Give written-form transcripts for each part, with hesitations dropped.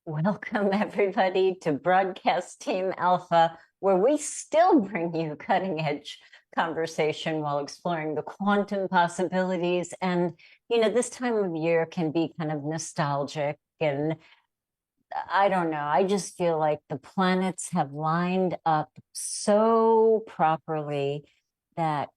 Welcome, everybody, to Broadcast Team Alpha, where we still bring you cutting edge conversation while exploring the quantum possibilities. And, this time of year can be kind of nostalgic. And I don't know, I just feel like the planets have lined up so properly that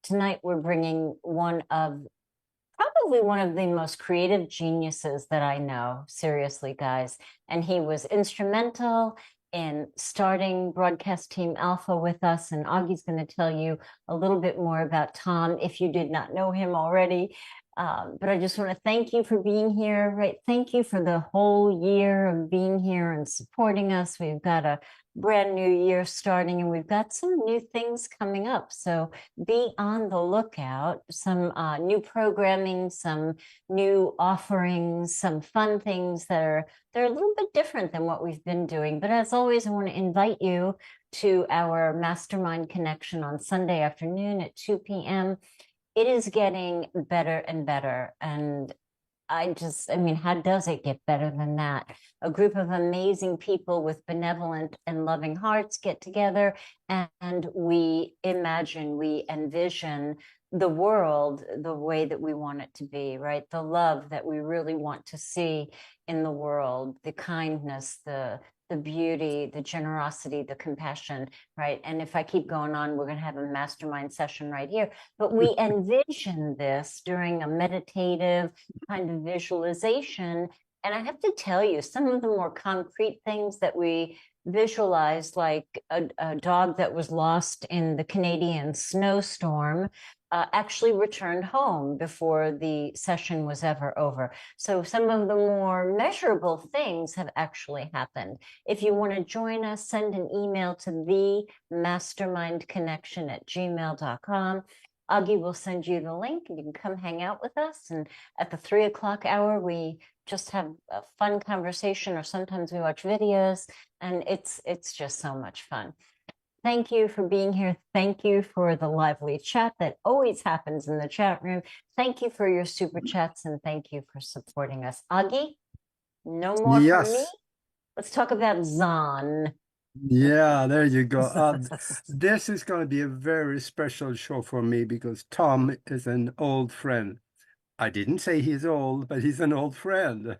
tonight we're bringing probably one of the most creative geniuses that I know, seriously, guys. And he was instrumental in starting Broadcast Team Alpha with us. And Augie's going to tell you a little bit more about Tom if you did not know him already. But I just want to thank you for being here, right? Thank you for the whole year of being here and supporting us. We've got a brand new year starting and we've got some new things coming up. So be on the lookout. Some new programming, some new offerings, some fun things they're a little bit different than what we've been doing. But as always, I want to invite you to our Mastermind Connection on Sunday afternoon at 2 p.m. It is getting better and better. And how does it get better than that? A group of amazing people with benevolent and loving hearts get together and we envision the world the way that we want it to be, right? The love that we really want to see in the world, the kindness, the beauty, the generosity, the compassion, right? And if I keep going on, we're going to have a mastermind session right here. But we envision this during a meditative kind of visualization. And I have to tell you, some of the more concrete things that we visualized, like a dog that was lost in the Canadian snowstorm, actually returned home before the session was ever over. So some of the more measurable things have actually happened. If you want to join us, send an email to themastermindconnection@gmail.com. Augie will send you the link and you can come hang out with us. And at the 3 o'clock hour, we just have a fun conversation, or sometimes we watch videos, and it's just so much fun. Thank you for being here. Thank you for the lively chat that always happens in the chat room. Thank you for your super chats, and thank you for supporting us. Augie, no more from me. Let's talk about Zon. Yeah, there you go. This is going to be a very special show for me because Tom is an old friend. I didn't say he's old, but he's an old friend.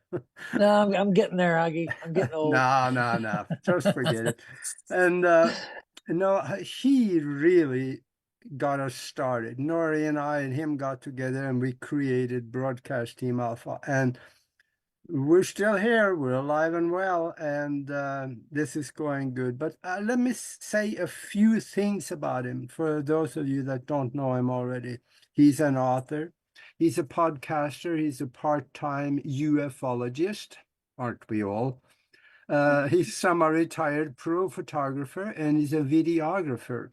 No, I'm getting there, Augie. I'm getting old. No. Just forget it. And he really got us started. Nori and I and him got together and we created Broadcast Team Alpha. And we're still here. We're alive and well, and this is going good. But let me say a few things about him for those of you that don't know him already. He's an author. He's a podcaster. He's a part-time ufologist, aren't we all? He's semi-retired pro photographer, and he's a videographer.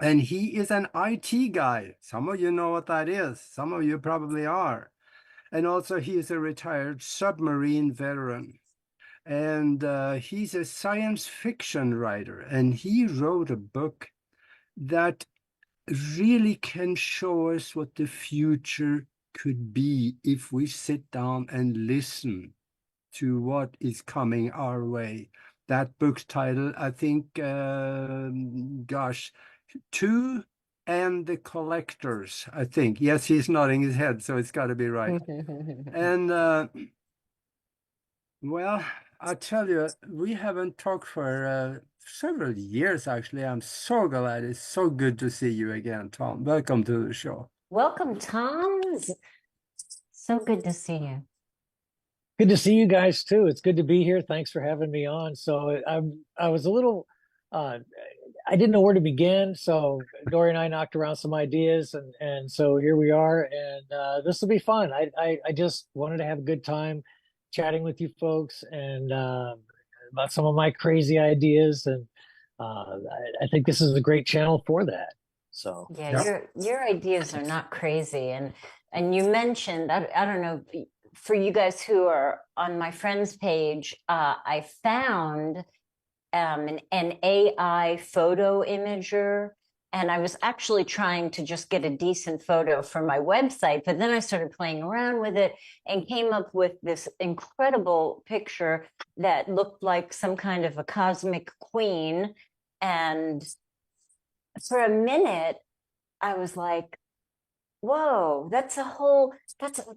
And he is an IT guy. Some of you know what that is. Some of you probably are. And also he is a retired submarine veteran. And he's a science fiction writer. And he wrote a book that really can show us what the future could be if we sit down and listen to what is coming our way. That book's title, I think, Two and the Collectors, I think. Yes, he's nodding his head, so it's got to be right. And, well, I tell you, we haven't talked for several years, actually. I'm so glad. It's so good to see you again, Tom. Welcome to the show. Welcome, Tom. So good to see you. Good to see you guys too. It's good to be here. Thanks for having me on. So I was a little I didn't know where to begin. So Dory and I knocked around some ideas and so here we are, and this will be fun. I just wanted to have a good time chatting with you folks and about some of my crazy ideas, and I think this is a great channel for that. So yeah, yep. Your ideas are not crazy, and you mentioned I don't know, for you guys who are on my friends page, I found an AI photo imager And I was actually trying to just get a decent photo for my website, but then I started playing around with it and came up with this incredible picture that looked like some kind of a cosmic queen. And for a minute, I was like, whoa, that's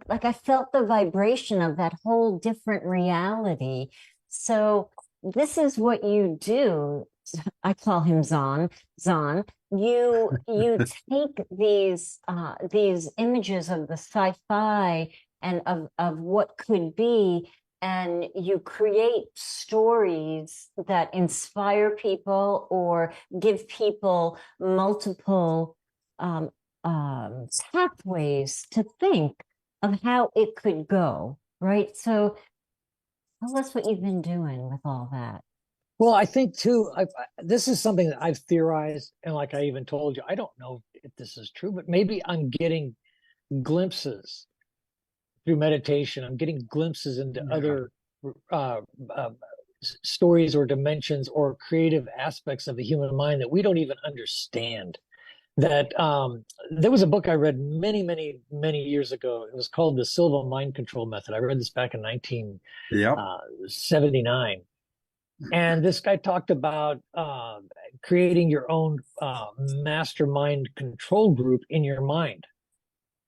like I felt the vibration of that whole different reality. So this is what you do. I call him Zon. You take these images of the sci-fi and of what could be, and you create stories that inspire people or give people multiple um, pathways to think of how it could go, right? So tell us what you've been doing with all that. Well, I think too, this is something that I've theorized, and like I even told you, I don't know if this is true, but maybe I'm getting glimpses through meditation. I'm getting glimpses into other uh, uh, stories or dimensions or creative aspects of the human mind that we don't even understand. That there was a book I read many years ago. It was called The Silva Mind Control Method. I read this back in 1979. And this guy talked about creating your own mastermind control group in your mind,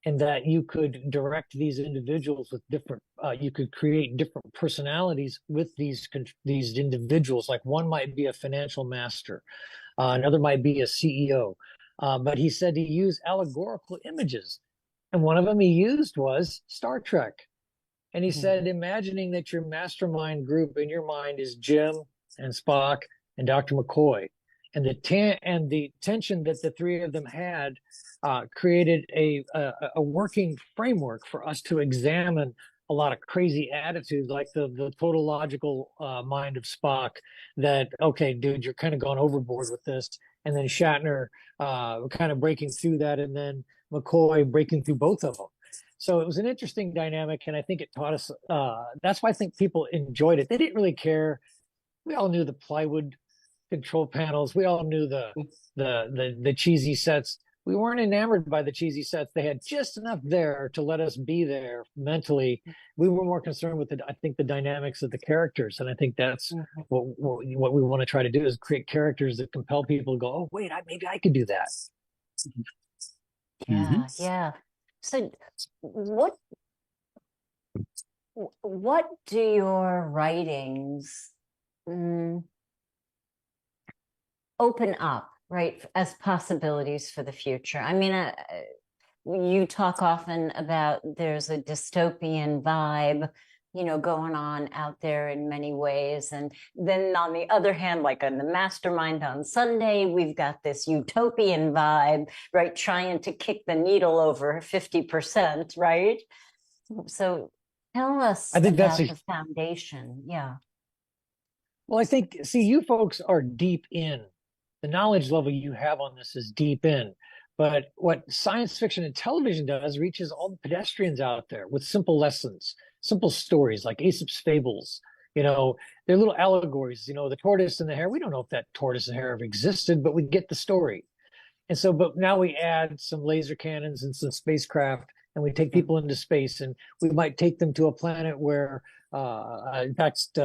and that you could direct these individuals with different. You could create different personalities with these individuals. Like one might be a financial master, another might be a CEO. But he said he used allegorical images, and one of them he used was Star Trek. And he said, imagining that your mastermind group in your mind is Jim and Spock and Dr. McCoy, and the tension that the three of them had created a working framework for us to examine a lot of crazy attitudes, like the total logical mind of Spock. That, okay, dude, you're kind of gone overboard with this, and then Shatner kind of breaking through that, and then McCoy breaking through both of them. So it was an interesting dynamic, and I think it taught us. That's why I think people enjoyed it. They didn't really care. We all knew the plywood control panels. We all knew the cheesy sets. We weren't enamored by the cheesy sets. They had just enough there to let us be there mentally. We were more concerned with I think the dynamics of the characters, and I think that's what we want to try to do, is create characters that compel people to go, oh wait, maybe I could do that. Yeah, yeah. So what do your writings open up, right, as possibilities for the future? I mean, you talk often about there's a dystopian vibe, going on out there in many ways. And then on the other hand, like on the Mastermind on Sunday, we've got this utopian vibe, right? Trying to kick the needle over 50%, right? So tell us I think about that's the foundation. Yeah. Well, I think, see, you folks are deep in. The knowledge level you have on this is deep in. But what science fiction and television does reaches all the pedestrians out there with simple lessons, simple stories like Aesop's fables. They're little allegories. The tortoise and the hare. We don't know if that tortoise and hare have existed, but we get the story. And so, but now we add some laser cannons and some spacecraft, and we take people into space, and we might take them to a planet where, in fact,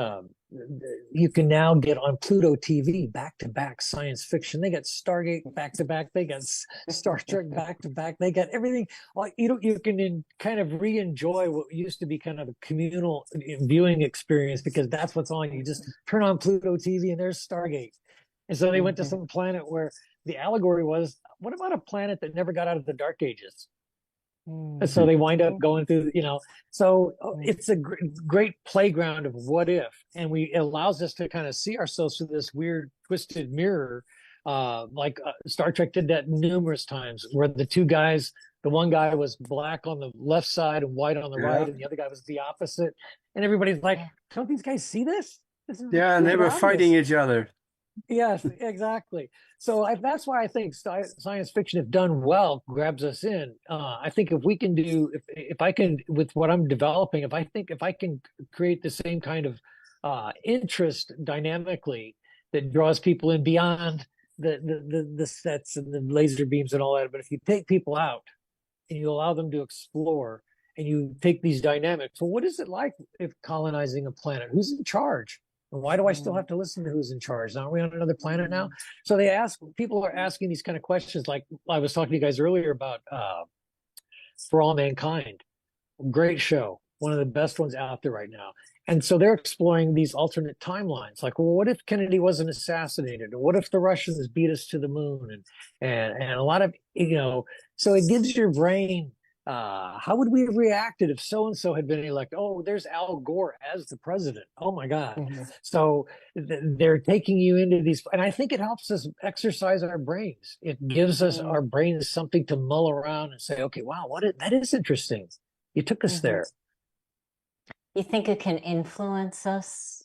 you can now get on Pluto TV back-to-back science fiction. They got Stargate back-to-back. They got Star Trek back-to-back. They got everything. You can kind of re-enjoy what used to be kind of a communal viewing experience, because that's what's on. You just turn on Pluto TV and there's Stargate. And so they went to some planet where the allegory was, what about a planet that never got out of the Dark Ages? And so they wind up going through, so it's a great playground of what if, and it allows us to kind of see ourselves through this weird twisted mirror. Star Trek did that numerous times, where the two guys, the one guy was black on the left side and white on the right, and the other guy was the opposite. And everybody's like, don't these guys see this? And they were fighting each other. Yes, exactly. So that's why I think science fiction, if done well, grabs us in. I think if we can if I can, with what I'm developing, if I can create the same kind of interest dynamically that draws people in beyond the sets and the laser beams and all that, but if you take people out and you allow them to explore and you take these dynamics, well, what is it like if colonizing a planet? Who's in charge? And why do I still have to listen to who's in charge? Aren't we on another planet now? So people are asking these kind of questions. Like I was talking to you guys earlier about For All Mankind. Great show, one of the best ones out there right now. And so they're exploring these alternate timelines. Like, well, what if Kennedy wasn't assassinated? Or what if the Russians beat us to the moon? And a lot of, so it gives your brain, how would we have reacted if so-and-so had been elected? Oh, there's Al Gore as the president. Oh my God. Mhm. So they're taking you into these, and I think it helps us exercise our brains. It gives us our brains something to mull around and say, okay, wow, that is interesting. You took us there. You think it can influence us?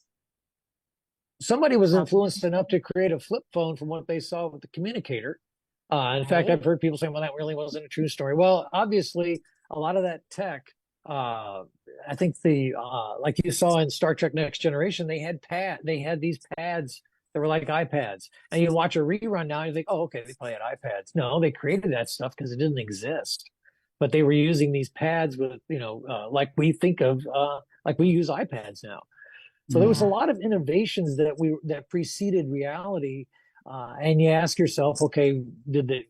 Somebody was influenced enough to create a flip phone from what they saw with the communicator. In fact, I've heard people saying, well, that really wasn't a true story. Well, obviously, a lot of that tech, I think like you saw in Star Trek Next Generation, they had these pads that were like iPads. And you watch a rerun now, and you think, oh, okay, they probably had iPads. No, they created that stuff because it didn't exist. But they were using these pads with, like we think of, like we use iPads now. So there was a lot of innovations that preceded reality. And you ask yourself, okay,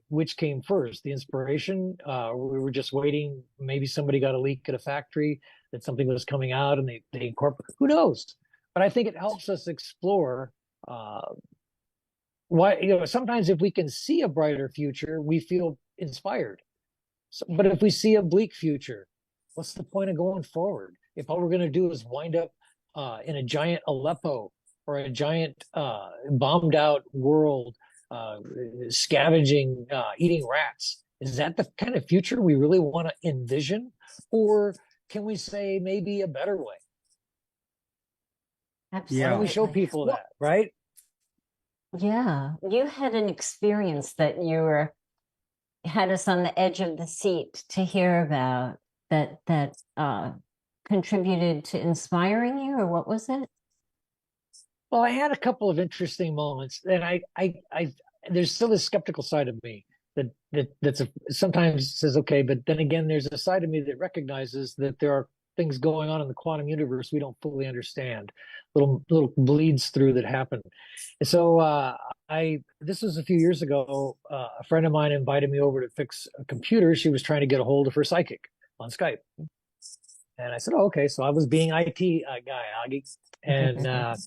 which came first? The inspiration? We were just waiting. Maybe somebody got a leak at a factory that something was coming out and they incorporate. Who knows? But I think it helps us explore why, sometimes if we can see a brighter future, we feel inspired. But if we see a bleak future, what's the point of going forward? If all we're going to do is wind up in a giant Aleppo or a giant bombed out world, scavenging, eating rats, is that the kind of future we really want to envision? Or can we say maybe a better way? Absolutely. Why don't we show people that, right? Yeah. You had an experience that had us on the edge of the seat to hear about that contributed to inspiring you, or what was it? Well, I had a couple of interesting moments, and I there's still a skeptical side of me that's sometimes says, okay, but then again, there's a side of me that recognizes that there are things going on in the quantum universe we don't fully understand, little bleeds through that happen. And so this was a few years ago. A friend of mine invited me over to fix a computer. She was trying to get a hold of her psychic on Skype. And I said, oh, okay. So I was being IT guy, Augie. And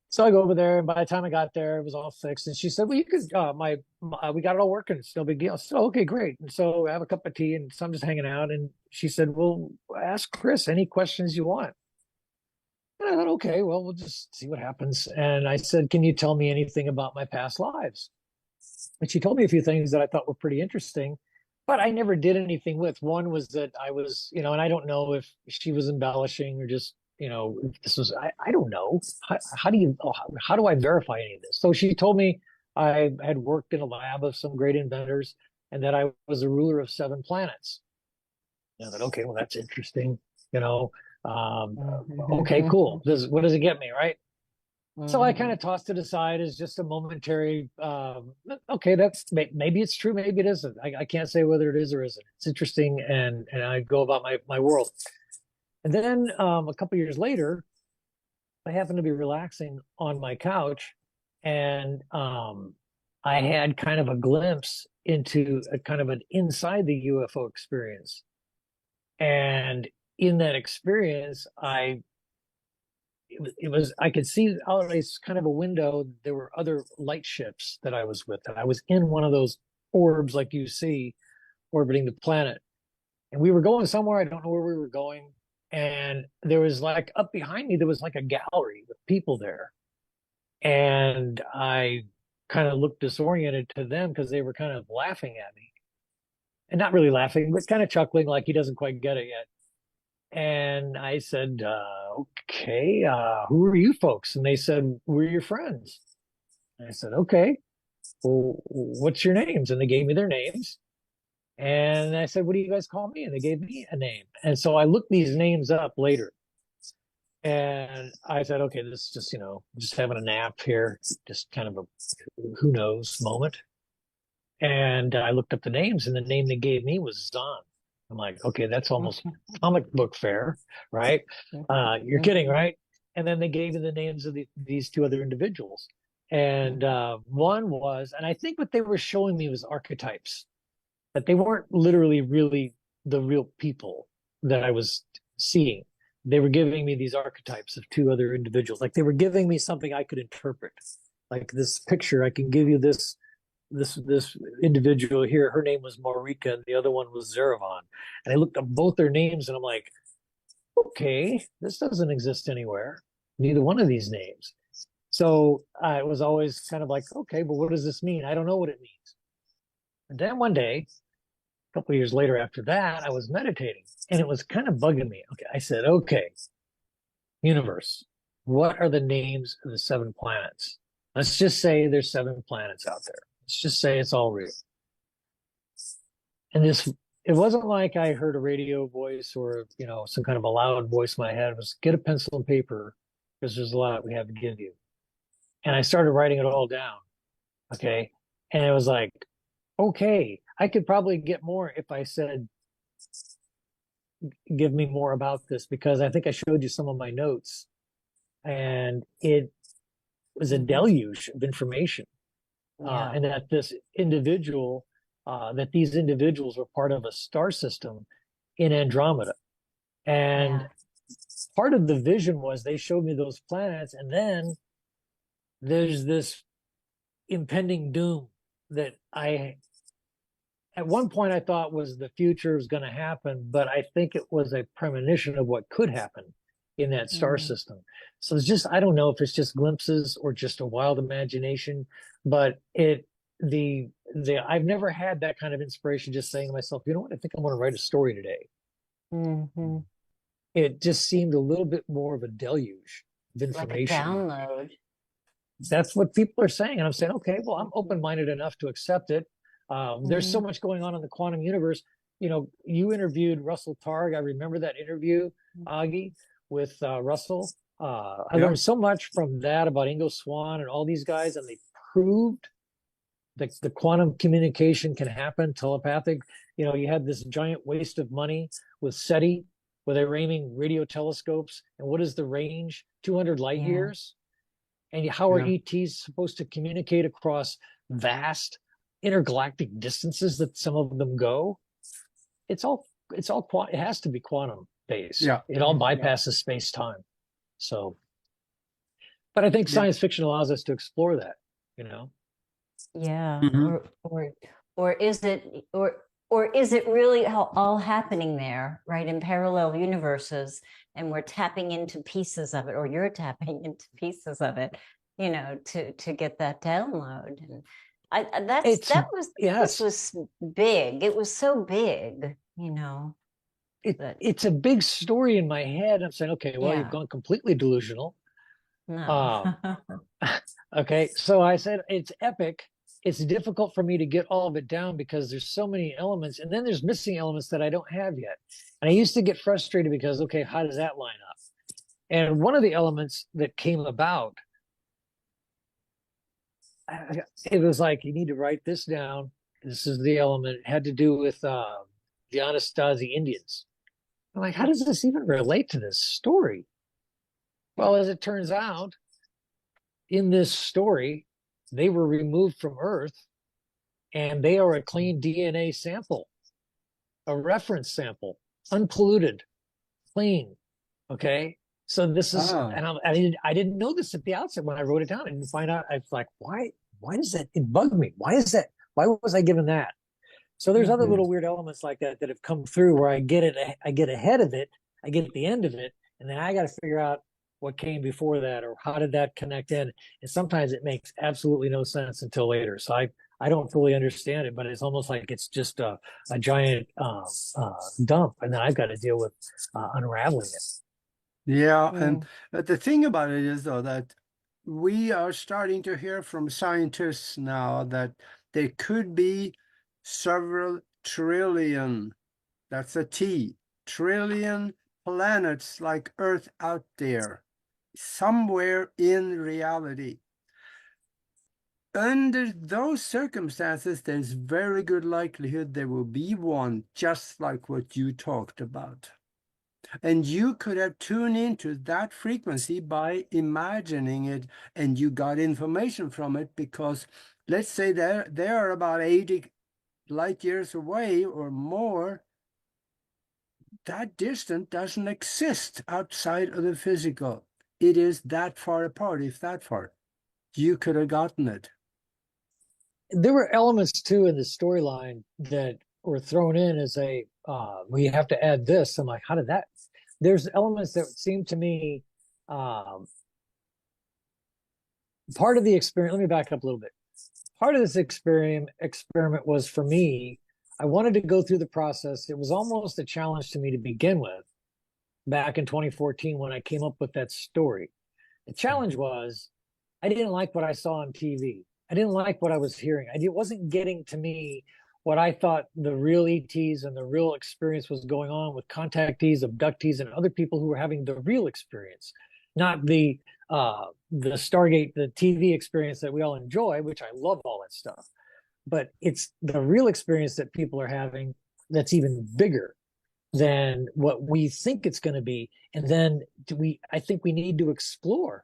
so I go over there, and by the time I got there, it was all fixed. And she said, well, you could, we got it all working. It's no big deal. So, okay, great. And so I have a cup of tea, and so I'm just hanging out. And she said, well, ask Chris any questions you want. And I thought, okay, well, we'll just see what happens. And I said, can you tell me anything about my past lives? And she told me a few things that I thought were pretty interesting, but I never did anything with. One was that I was, and I don't know if she was embellishing or just, if this was, I don't know. How do I verify any of this? So she told me I had worked in a lab of some great inventors and that I was a ruler of 7 planets. And I thought, okay, well, that's interesting. Okay, cool. What does it get me, right? So I kind of tossed it aside as just a momentary, okay, maybe it's true, maybe it isn't. I can't say whether it is or isn't. It's interesting, and I go about my world. And then a couple years later, I happened to be relaxing on my couch, and I had kind of a glimpse into a kind of an inside the UFO experience. And in that experience, I could see out it's kind of a window. There were other light ships that I was with, and I was in one of those orbs like you see orbiting the planet. And we were going somewhere. I don't know where we were going. And there was like up behind me, there was like a gallery with people there. And I kind of looked disoriented to them because they were kind of laughing at me. And not really laughing, but kind of chuckling like he doesn't quite get it yet. And I said, okay, who are you folks? And they said, we're your friends. And I said, okay, well, what's your names? And they gave me their names. And I said, what do you guys call me? And they gave me a name. And so I looked these names up later. And I said, okay, this is just, just having a nap here, just kind of a who knows moment. And I looked up the names, and the name they gave me was Zahn. I'm like, okay, that's almost comic book fair, right? You're kidding, right? And then they gave me the names of these two other individuals. And one was, and I think what they were showing me was archetypes, but they weren't literally really the real people that I was seeing. They were giving me these archetypes of two other individuals. Like they were giving me something I could interpret. Like this picture, I can give you this individual here. Her name was Marika, and the other one was Zeravon. And I looked up both their names, and I'm like, okay, this doesn't exist anywhere. Neither one of these names. So I was always kind of like, okay, but what does this mean? I don't know what it means. And then one day, a couple of years later after that, I was meditating, and it was kind of bugging me. Okay, I said, okay, universe, what are the names of the 7 planets? Let's just say there's 7 planets out there. Let's just say it's all real. And it wasn't like I heard a radio voice or, some kind of a loud voice in my head. It was get a pencil and paper because there's a lot we have to give you. And I started writing it all down. Okay. And it was like, okay, I could probably get more if I said, give me more about this, because I think I showed you some of my notes, and it was a deluge of information. And that these individuals were part of a star system in Andromeda. And part of the vision was they showed me those planets, and then there's this impending doom that at one point I thought was the future was going to happen, but I think it was a premonition of what could happen in that star system. So it's just, I don't know if it's just glimpses or just a wild imagination, but I've never had that kind of inspiration just saying to myself, you know what, I think I'm going to write a story today. It just seemed a little bit more of a deluge of information. Like a download. That's what people are saying. And I'm saying, okay, well, I'm open-minded enough to accept it. There's so much going on in the quantum universe. You interviewed Russell Targ. I remember that interview, Augie, with Russell. I learned so much from that about Ingo Swann and all these guys, and they proved that the quantum communication can happen, telepathic. You had this giant waste of money with SETI, where they're aiming radio telescopes. And what is the range? 200 light years. And how are ETs supposed to communicate across vast intergalactic distances that some of them go? It has to be quantum based. It all bypasses space time. So, but I think science fiction allows us to explore that, Or is it really all happening there, right, in parallel universes, and we're tapping into pieces of it, or you're tapping into pieces of it, to get that download. And this was big. It was so big, It's a big story in my head. I'm saying, okay, well, you've gone completely delusional. No. Okay, so I said it's epic. It's difficult for me to get all of it down because there's so many elements, and then there's missing elements that I don't have yet. And I used to get frustrated because, okay, how does that line up? And one of the elements that came about, it was like, you need to write this down. This is the element. It had to do with the Anasazi Indians. I'm like, how does this even relate to this story? Well, as it turns out, in this story, they were removed from Earth, and they are a clean DNA sample, a reference sample, unpolluted, clean. Okay. So this is, and I didn't know this at the outset when I wrote it down. I didn't find out. I was like, why does that? It bugged me. Why is that? Why was I given that? So there's other little weird elements like that have come through where I get ahead of it, I get at the end of it, and then I got to figure out what came before that, or how did that connect in? And sometimes it makes absolutely no sense until later. So I don't fully understand it, but it's almost like it's just a giant dump, and then I've got to deal with unraveling it. Yeah, and the thing about it is, though, that we are starting to hear from scientists now that there could be several trillion, that's a T, trillion planets like Earth out there, somewhere in reality. Under those circumstances, there's very good likelihood there will be one, just like what you talked about. And you could have tuned into that frequency by imagining it, and you got information from it because, let's say they are about 80 light years away or more. That distance doesn't exist outside of the physical. It is that far apart, if that far. You could have gotten it. There were elements too in the storyline that were thrown in as we have to add this. I'm like, how did that? There's elements that seem to me part of the experience. Let me back up a little bit. Part of this experiment was, for me, I wanted to go through the process. It was almost a challenge to me to begin with back in 2014 when I came up with that story. The challenge was I didn't like what I saw on TV. I didn't like what I was hearing. It wasn't getting to me what I thought the real ETs and the real experience was going on with contactees, abductees, and other people who were having the real experience, not the Stargate, the TV experience that we all enjoy, which I love all that stuff. But it's the real experience that people are having that's even bigger than what we think it's going to be. And then I think we need to explore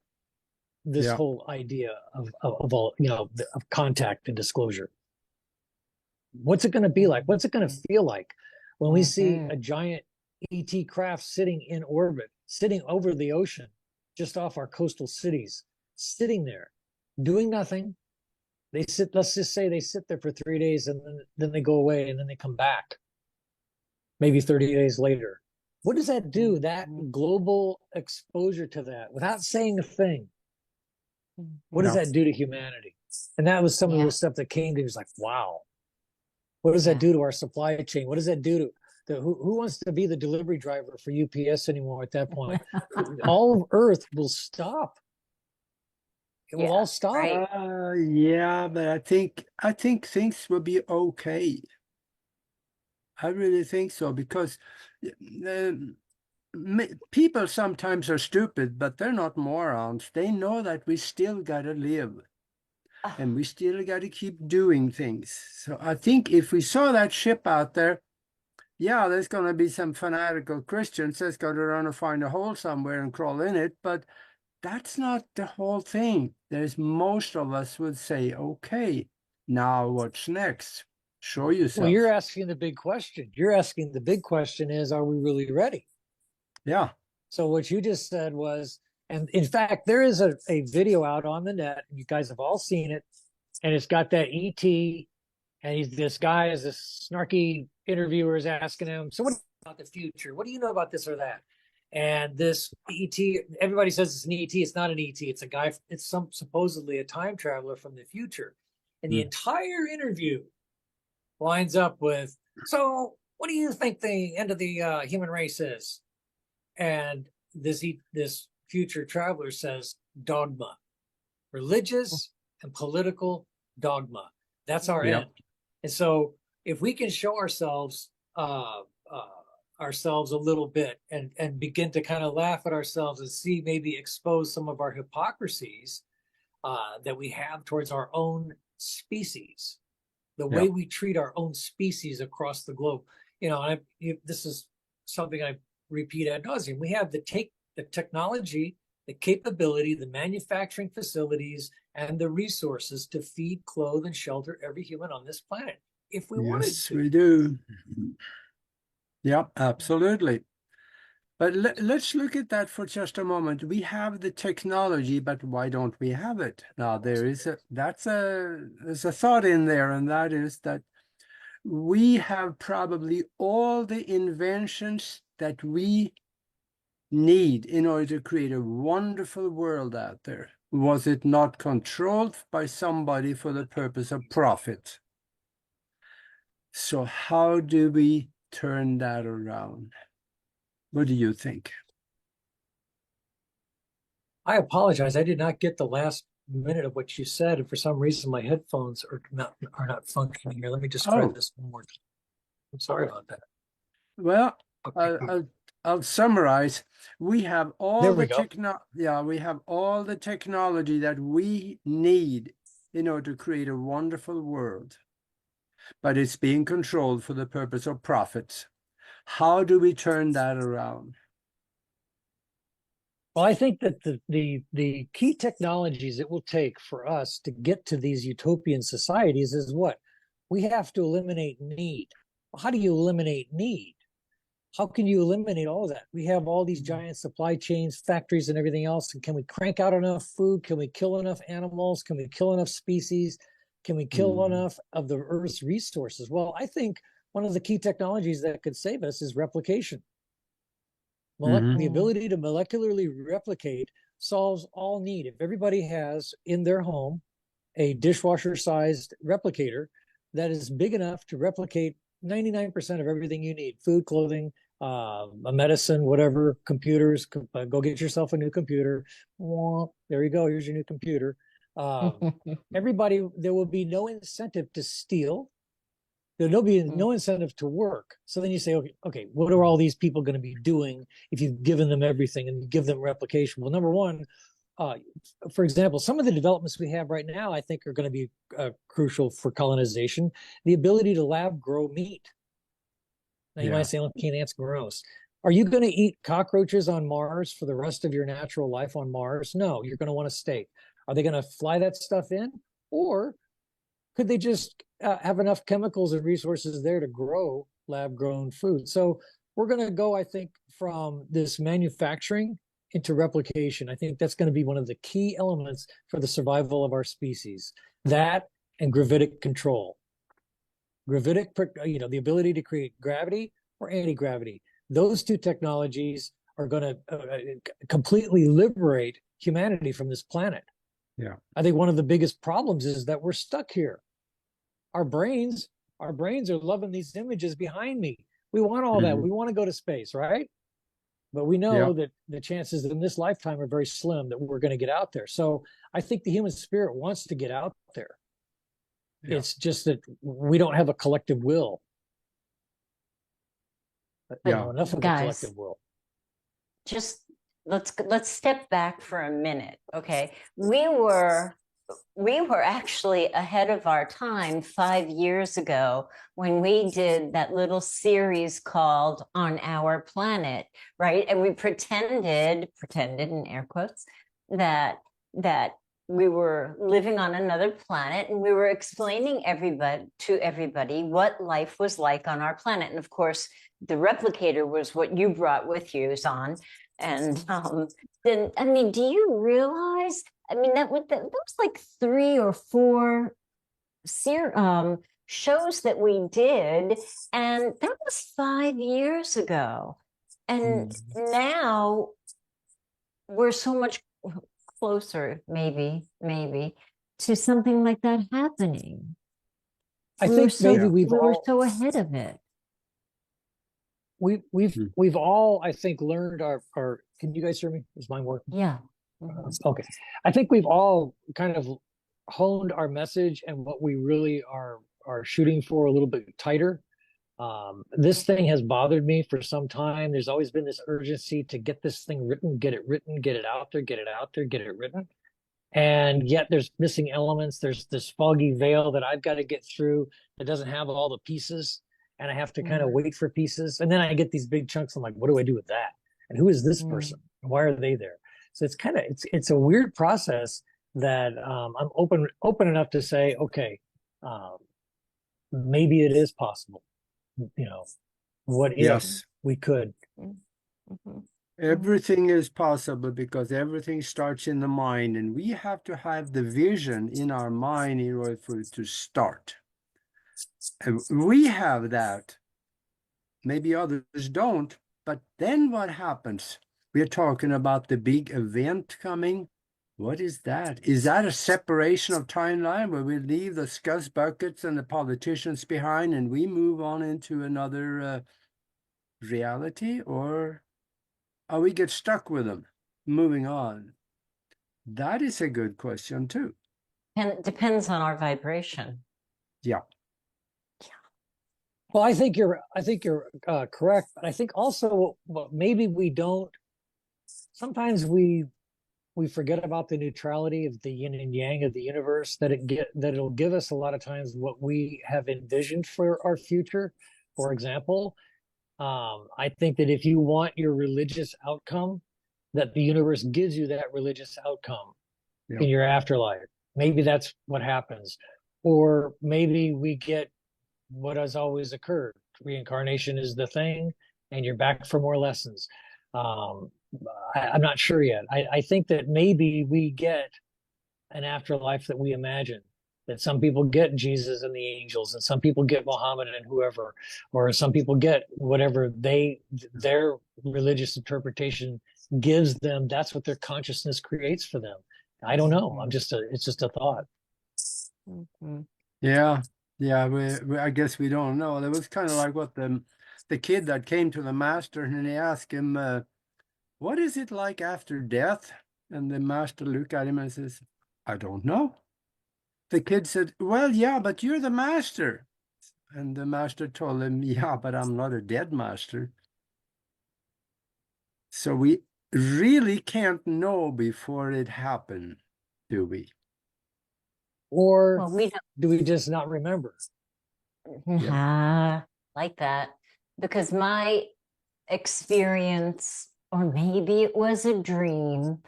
this whole idea of all, of contact and disclosure. What's it going to be like? What's it going to feel like when we see a giant ET craft sitting in orbit, sitting over the ocean, just off our coastal cities, sitting there, doing nothing? Let's just say they sit there for 3 days and then they go away and then they come back, maybe 30 days later. What does that do? That global exposure to that without saying a thing. What does that do to humanity? And that was some of the stuff that came to me. It was like, wow, what does that do to our supply chain? What does that do to who wants to be the delivery driver for UPS anymore at that point? All of Earth will stop. It will all stop. Right. Yeah, but I think things will be okay. I really think so, because people sometimes are stupid, but they're not morons. They know that we still got to live and we still got to keep doing things. So I think if we saw that ship out there, yeah, there's going to be some fanatical Christians that's going to run and find a hole somewhere and crawl in it, but that's not the whole thing. There's most of us would say, okay, now what's next? Show yourself. Well, you're asking the big question. You're asking the big question is, are we really ready? Yeah. So what you just said was, and in fact, there is a video out on the net. You guys have all seen it. And it's got that ET, and this snarky interviewer is asking him, so what about the future? What do you know about this or that? And this ET, everybody says it's an ET. It's not an ET. It's a guy. It's supposedly a time traveler from the future. And the entire interview lines up with, so what do you think the end of the human race is? And this future traveler says, dogma, religious and political dogma. That's our end. And so if we can show ourselves a little bit and begin to kind of laugh at ourselves and see, maybe expose some of our hypocrisies that we have towards our own species, the way we treat our own species across the globe. This is something I repeat ad nauseum. We have the technology, the capability, the manufacturing facilities, and the resources to feed, clothe, and shelter every human on this planet if we wanted to. Yes, we do. Yeah, absolutely. But let's look at that for just a moment. We have the technology, but why don't we have it? Now, there's a thought in there, and that is that we have probably all the inventions that we need in order to create a wonderful world out there. Was it not controlled by somebody for the purpose of profit? So how do we turn that around? What do you think? I apologize. I did not get the last minute of what you said, and for some reason my headphones are not functioning here. Let me just try this one more time. I'm sorry about that. Well, Okay. I'll summarize. We have There all we the go. we have all the technology that we need in order to create a wonderful world, but it's being controlled for the purpose of profits. How do we turn that around? Well, I think that the key technologies it will take for us to get to these utopian societies is what? We have to eliminate need. How do you eliminate need? How can you eliminate all of that? We have all these giant supply chains, factories, and everything else. And can we crank out enough food? Can we kill enough animals? Can we kill enough species? Can we kill Mm. enough of the Earth's resources? Well, I think one of the key technologies that could save us is replication. Mhm. The ability to molecularly replicate solves all need. If everybody has in their home a dishwasher-sized replicator that is big enough to replicate 99% of everything you need: food, clothing, a medicine, whatever, computers. Go get yourself a new computer. There you go. Here's your new computer. Everybody, there will be no incentive to steal. There'll be no incentive to work. So then you say, okay, what are all these people going to be doing if you've given them everything and you give them replication? Well, number one, for example, some of the developments we have right now, I think, are going to be crucial for colonization. The ability to lab grow meat. Now, you might say, okay, that's gross. Are you going to eat cockroaches on Mars for the rest of your natural life on Mars? No, you're going to want a steak. Are they going to fly that stuff in? Or could they just have enough chemicals and resources there to grow lab grown food? So we're going to go, I think, from this manufacturing into replication. I think that's going to be one of the key elements for the survival of our species. That and gravitic control. Gravitic, the ability to create gravity or anti-gravity. Those two technologies are going to completely liberate humanity from this planet. Yeah. I think one of the biggest problems is that we're stuck here. Our brains are loving these images behind me. We want all that. Mhm. We want to go to space, right? But we Yeah. know that the chances in this lifetime are very slim that we're going to get out there. So I think the human spirit wants to get out there. Yeah. It's just that we don't have a collective will. Yeah. Enough of a Guys, collective will. just let's step back for a minute, okay? We were actually ahead of our time 5 years ago when we did that little series called On Our Planet, right? And we pretended in air quotes, that we were living on another planet, and we were explaining to everybody what life was like on our planet. And of course, the replicator was what you brought with you, Zon. And then, I mean, do you realize? I mean, that was like 3 or 4 shows that we did, and that was 5 years ago. And now we're so much closer, maybe, to something like that happening. I think maybe we were so ahead of it. We've all, I think, learned our. Can you guys hear me? Is mine working? Yeah. Okay. I think we've all kind of honed our message and what we really are shooting for a little bit tighter. This thing has bothered me for some time. There's always been this urgency to get this thing written, get it out there, get it written. And yet there's missing elements. There's this foggy veil that I've got to get through that doesn't have all the pieces. And I have to kind of wait for pieces. And then I get these big chunks. I'm like, what do I do with that? And who is this person? Why are they there? So it's kind of, it's a weird process that I'm open enough to say, okay, maybe it is possible. What if we could? Everything is possible because everything starts in the mind, and we have to have the vision in our mind in order for it to start. And we have that. Maybe others don't, but then what happens? We're talking about the big event coming. What is that? Is that a separation of timeline where we leave the scuzz buckets and the politicians behind and we move on into another reality, or we get stuck with them moving on? That is a good question too. And it depends on our vibration. Yeah. Well, I think you're correct, but I think also maybe we don't. Sometimes we forget about the neutrality of the yin and yang of the universe, that it'll give us a lot of times what we have envisioned for our future. For example, I think that if you want your religious outcome, that the universe gives you that religious outcome in your afterlife. Maybe that's what happens. Or maybe we get what has always occurred. Reincarnation is the thing, and you're back for more lessons. Um, I'm not sure yet. I think that maybe we get an afterlife that we imagine. That some people get Jesus and the angels, and some people get Muhammad and whoever, or some people get whatever their religious interpretation gives them. That's what their consciousness creates for them. I don't know. It's just a thought. Mhm. Yeah, yeah. I guess we don't know. That was kind of like what the kid that came to the master and he asked him, "What is it like after death?" And the master looked at him and says, "I don't know." The kid said, "Well, yeah, but you're the master." And the master told him, "Yeah, but I'm not a dead master." So we really can't know before it happened, do we? Or Well, we do we just not remember? don't like that because my experience, or maybe it was a dream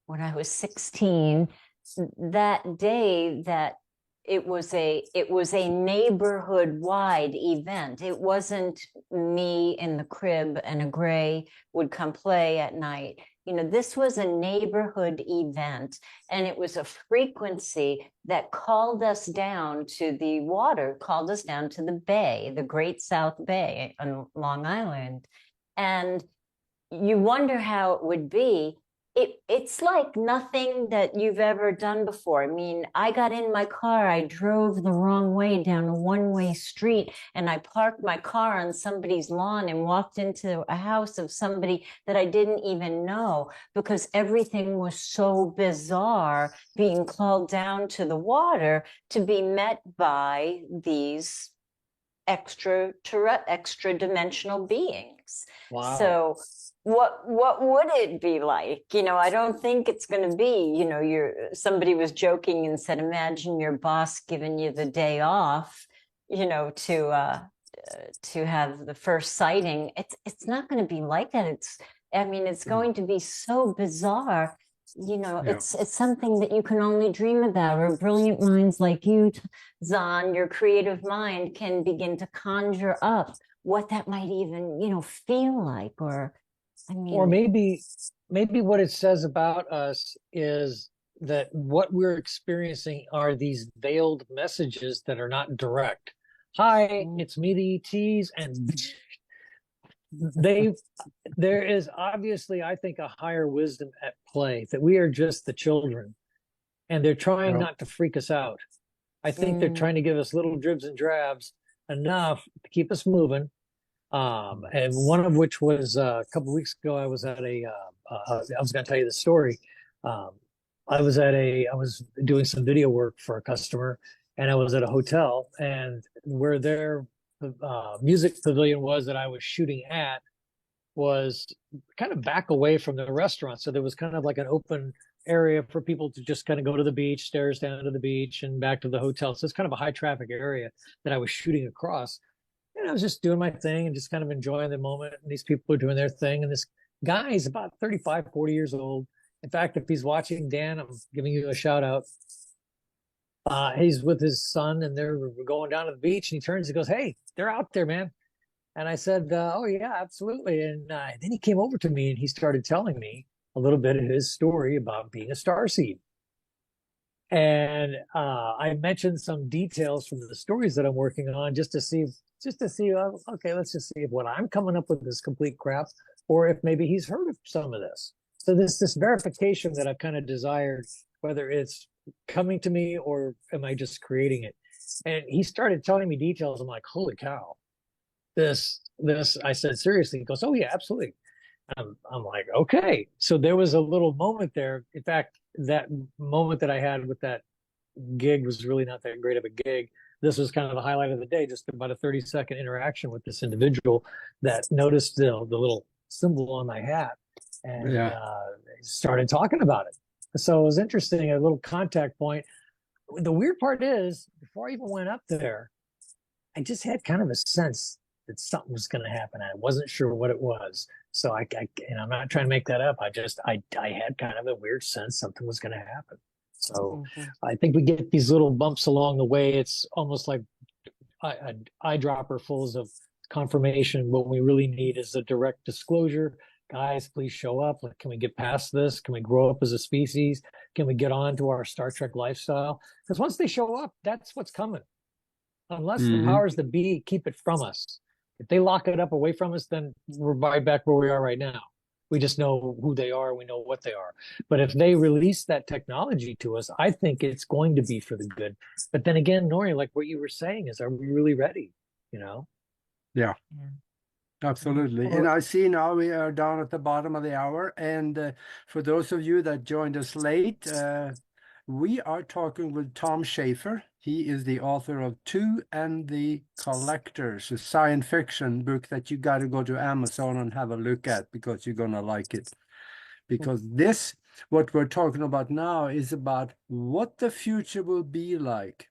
when I was 16, that day that it was a neighborhood wide event. It wasn't me in the crib and a gray would come play at night. This was a neighborhood event, and it was a frequency that called us down to the water, called us down to the bay, the Great South Bay on Long Island. And you wonder how it would be. It's like nothing that you've ever done before. I mean, I got in my car, I drove the wrong way down a one-way street, and I parked my car on somebody's lawn and walked into a house of somebody that I didn't even know, because everything was so bizarre, being called down to the water to be met by these extra dimensional beings. Wow. So what would it be like? I don't think it's going to be, somebody was joking and said, imagine your boss giving you the day off, to have the first sighting. It's not going to be like that. It's going to be so bizarre. Yeah. It's something that you can only dream about, or brilliant minds like you, Zahn, your creative mind can begin to conjure up what that might even, feel like. Or maybe what it says about us is that what we're experiencing are these veiled messages that are not direct. Hi, it's me, the ETs, and there is obviously, I think, a higher wisdom at play, that we are just the children, and they're trying not to freak us out. I think they're trying to give us little dribs and drabs, enough to keep us moving. And one of which was a couple of weeks ago, I was at I was going to tell you the story. I was doing some video work for a customer, and I was at a hotel, and where their music pavilion was that I was shooting at was kind of back away from the restaurant. So there was kind of like an open area for people to just kind of go to the beach, stairs down to the beach and back to the hotel. So it's kind of a high traffic area that I was shooting across. And I was just doing my thing and just kind of enjoying the moment. And these people are doing their thing. And this guy is about 35, 40 years old. In fact, if he's watching, Dan, I'm giving you a shout out. He's with his son, and they're going down to the beach, and he turns and goes, "Hey, they're out there, man." And I said, "Oh yeah, absolutely." And then he came over to me and he started telling me a little bit of his story about being a starseed. And I mentioned some details from the stories that I'm working on, just to see, okay, let's just see if what I'm coming up with is complete crap, or if maybe he's heard of some of this. So this verification that I've kind of desired, whether it's coming to me or am I just creating it? And he started telling me details. I'm like, holy cow, this. I said, seriously? He goes, oh yeah, absolutely. I'm like, okay. So there was a little moment there. In fact, that moment that I had with that gig was really not that great of a gig. this was kind of the highlight of the day, just about a 30-second interaction with this individual that noticed the little symbol on my hat and Yeah. started talking about it. So it was interesting, a little contact point. The weird part is, before I even went up there, I just had kind of a sense that something was going to happen. I wasn't sure what it was. So and I'm not trying to make that up. I had kind of a weird sense something was going to happen. So I think we get these little bumps along the way. It's almost like an eyedropper fulls of confirmation. What we really need is a direct disclosure. Guys, please show up. Like, can we get past this? Can we grow up as a species? Can we get on to our Star Trek lifestyle? Because once they show up, that's what's coming. Unless the powers that be keep it from us. If they lock it up away from us, then we're right back where we are right now. We just know who they are. We know what they are. But if they release that technology to us, I think it's going to be for the good. But then again, Nori, like what you were saying is, are we really ready? You know? Yeah. Absolutely. And I see now we are down at the bottom of the hour. And for those of you that joined us late, we are talking with Tom Schaefer. He is the author of Two and the Collectors, a science fiction book that you got to go to Amazon and have a look at because you're going to like it. Because what we're talking about now is about what the future will be like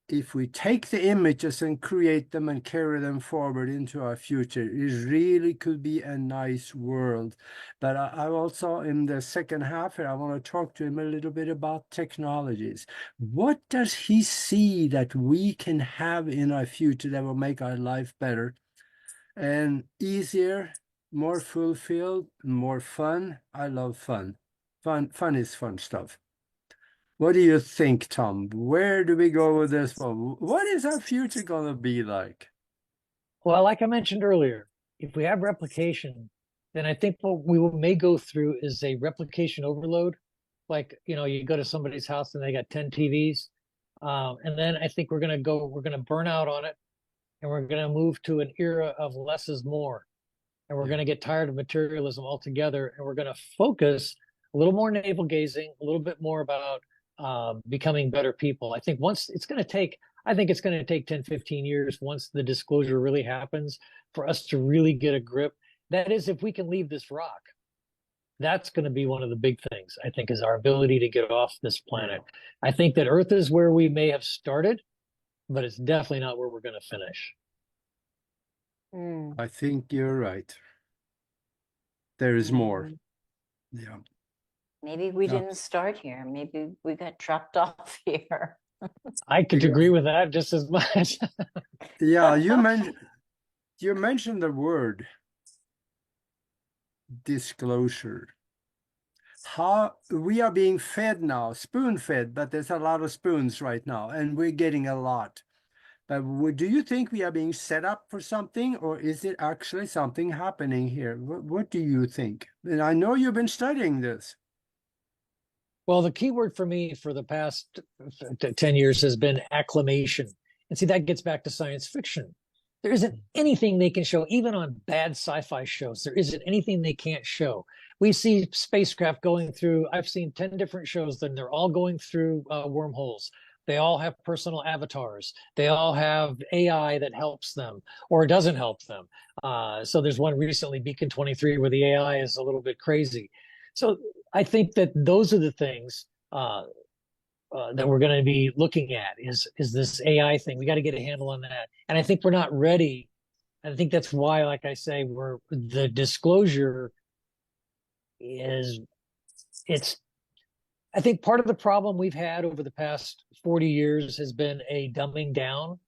if we take the images and create them and carry them forward into our future. It really could be a nice world. But I also, in the second half here, I want to talk to him a little bit about technologies. What does he see that we can have in our future that will make our life better and easier, more fulfilled, more fun? I love fun. Fun is fun stuff. What do you think, Tom? Where do we go with this one? What is our future going to be like? Well, like I mentioned earlier, if we have replication, then I think what we may go through is a replication overload. Like, you go to somebody's house and they got 10 TVs. And then I think we're going to burn out on it. And we're going to move to an era of less is more. And we're going to get tired of materialism altogether. And we're going to focus a little more navel gazing, a little bit more about becoming better people. I think it's going to take 10, 15 years once the disclosure really happens for us to really get a grip. That is, if we can leave this rock, that's going to be one of the big things, I think, is our ability to get off this planet. I think that Earth is where we may have started, but it's definitely not where we're going to finish. I think you're right. There is more. Yeah. Maybe we didn't start here. Maybe we got dropped off here. I could agree with that just as much. Yeah, you mentioned the word disclosure. How we are being fed now, spoon-fed, but there's a lot of spoons right now, and we're getting a lot. But do you think we are being set up for something, or is it actually something happening here? What do you think? And I know you've been studying this. Well, the key word for me for the past 10 years has been acclamation. And see, that gets back to science fiction. There isn't anything they can show, even on bad sci-fi shows. There isn't anything they can't show. We see spacecraft going through, I've seen 10 different shows, and they're all going through wormholes. They all have personal avatars. They all have AI that helps them or doesn't help them. So there's one recently, Beacon 23, where the AI is a little bit crazy. So I think that those are the things that we're going to be looking at is this AI thing. We got to get a handle on that. And I think we're not ready. I think that's why, like I say, the disclosure I think part of the problem we've had over the past 40 years has been a dumbing down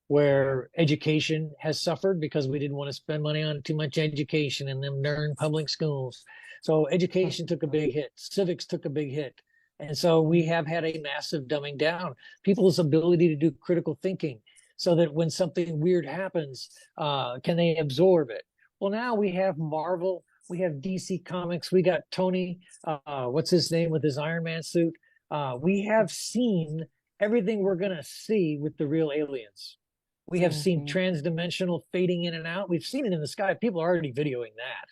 where education has suffered because we didn't want to spend money on too much education in them darn public schools. So education took a big hit. Civics took a big hit. And so we have had a massive dumbing down. People's ability to do critical thinking so that when something weird happens, can they absorb it? Well, now we have Marvel, we have DC Comics, we got Tony, what's his name with his Iron Man suit. We have seen everything we're going to see with the real aliens. We have seen transdimensional fading in and out. We've seen it in the sky. People are already videoing that,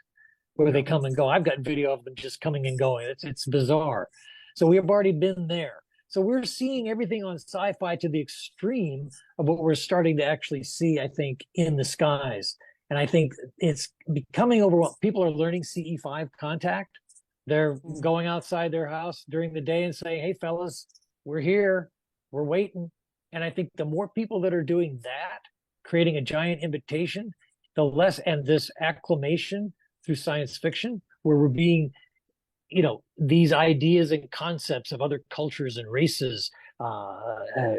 where they come and go. I've got video of them just coming and going. It's bizarre. So we have already been there. So we're seeing everything on sci-fi to the extreme of what we're starting to actually see, I think, in the skies. And I think it's becoming overwhelming. People are learning CE5 contact. They're going outside their house during the day and saying, hey, fellas, we're here, we're waiting. And I think the more people that are doing that, creating a giant invitation, the less, and this acclamation through science fiction, where we're being, these ideas and concepts of other cultures and races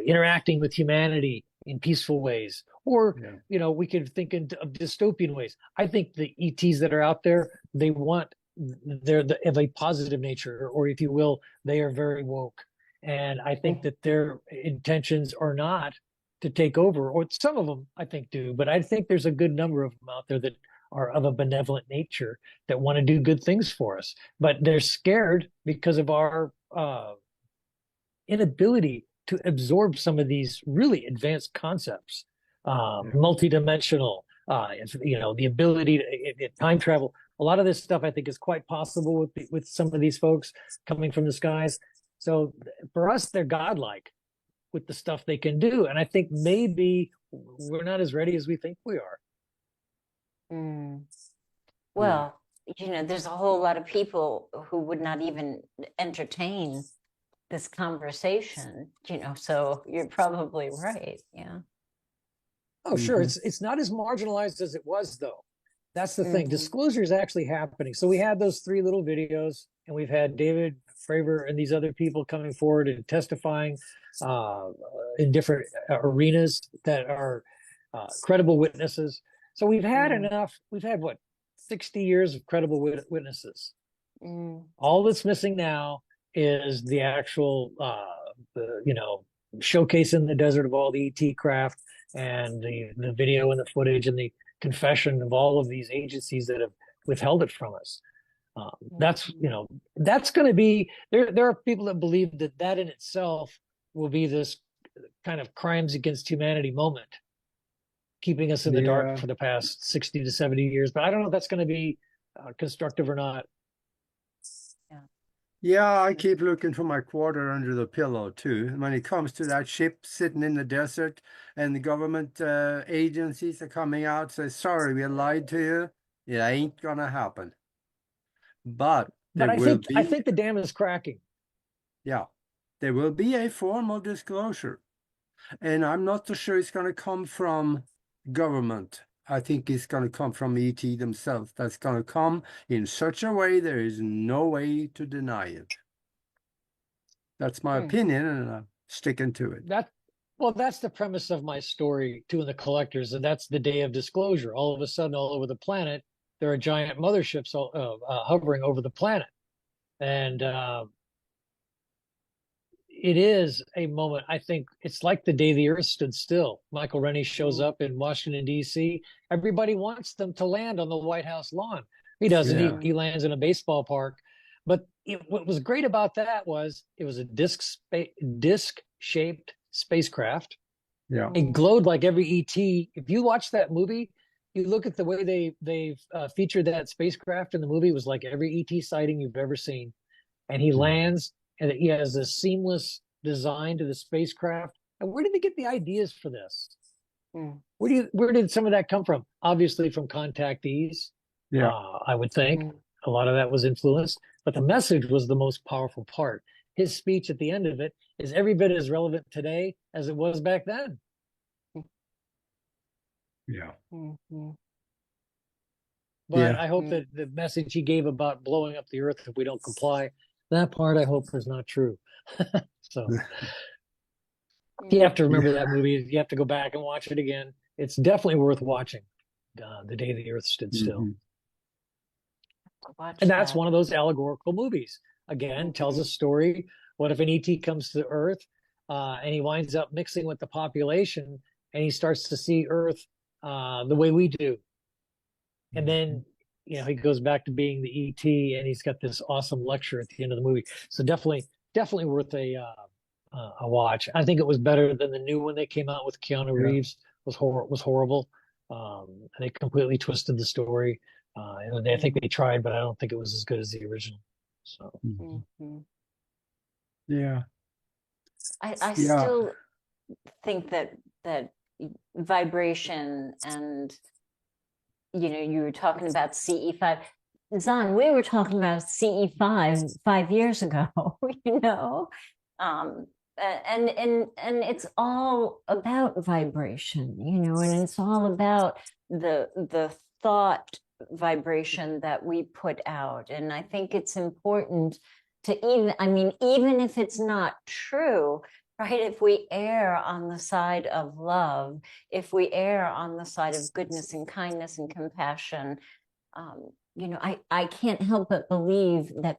interacting with humanity in peaceful ways, or we could think of dystopian ways. I think the ETs that are out there, they're of a positive nature, or if you will, they are very woke, and I think that their intentions are not to take over, or some of them I think do, but I think there's a good number of them out there that are of a benevolent nature that want to do good things for us, but they're scared because of our inability to absorb some of these really advanced concepts, multidimensional, the ability to time travel. A lot of this stuff I think is quite possible with some of these folks coming from the skies. So for us, they're godlike with the stuff they can do, and I think maybe we're not as ready as we think we are. Well, there's a whole lot of people who would not even entertain this conversation, so you're probably right. Yeah. Oh, sure. It's not as marginalized as it was, though. That's the thing. Disclosure is actually happening. So we had those 3 little videos, and we've had David Fravor and these other people coming forward and testifying in different arenas that are credible witnesses. So we've had enough. We've had 60 years of credible witnesses. All that's missing now is the actual, showcase in the desert of all the ET craft, and the video and the footage and the confession of all of these agencies that have withheld it from us. That's going to be, there are people that believe that in itself will be this kind of crimes against humanity moment, keeping us in the dark for the past 60 to 70 years. But I don't know if that's going to be constructive or not. Yeah, I keep looking for my quarter under the pillow too. When it comes to that ship sitting in the desert and the government agencies are coming out, say, sorry, we lied to you. It ain't gonna happen. But I think the dam is cracking. Yeah, there will be a formal disclosure. And I'm not so sure it's gonna come from government. I think it's going to come from ET themselves. That's going to come in such a way there is no way to deny it. That's my opinion, and I'm sticking to it. That's the premise of my story, Two and the Collectors, and that's the day of disclosure. All of a sudden, all over the planet, there are giant motherships hovering over the planet. And it is a moment, I think it's like the day the earth stood still. Michael Rennie shows up in Washington, D.C. Everybody wants them to land on the White House lawn. He doesn't. Yeah. He lands in a baseball park. But what was great about that was it was a disc-shaped spacecraft. Yeah. It glowed like every ET. If you watch that movie, you look at the way they featured that spacecraft in the movie, it was like every ET sighting you've ever seen. And he lands, and he has a seamless design to the spacecraft. And where did they get the ideas for this? Where did some of that come from? Obviously from contactees. Yeah, I would think a lot of that was influenced, but the message was the most powerful part. His speech at the end of it is every bit as relevant today as it was back then. Yeah. But I hope that the message he gave about blowing up the earth if we don't comply, that part I hope is not true. So you have to remember that movie. You have to go back and watch it again. It's definitely worth watching. The Day the Earth Stood Still. And that's one of those allegorical movies. Again, tells a story. What if an ET comes to Earth and he winds up mixing with the population and he starts to see Earth the way we do? And then, he goes back to being the ET, and he's got this awesome lecture at the end of the movie. So definitely worth a watch. I think it was better than the new one they came out with Keanu Reeves. Was horrible. And they completely twisted the story. And I think they tried, but I don't think it was as good as the original. So yeah. I Yeah. still think that vibration and, you were talking about CE5. Zan, we were talking about CE5 5 years ago, you know? Um, and it's all about vibration, and it's all about the thought vibration that we put out. And I think it's important to even if it's not true, right? If we err on the side of love, if we err on the side of goodness and kindness and compassion, I can't help but believe that